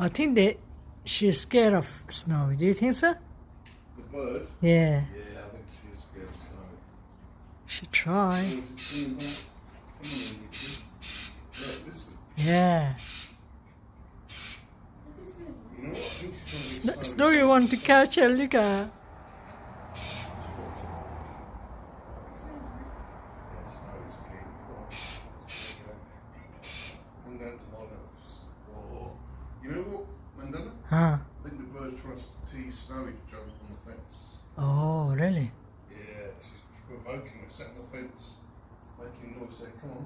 I think that she's scared of Snowy. Do you think so? The bird? Yeah. Yeah, I think she's scared of Snowy. Should try. Come on, look, listen. Yeah. You know what? I think she's trying to get Snowy want to catch her. Look at her. Yeah, Snowy's keen. Come on. Come down to my level. Oh. You know what, Mandela? Huh? I think the bird's trying to tease Snowy to jump on the fence. Oh, really? Yeah, she's provoking her, sat on the fence, making noise, saying, come on.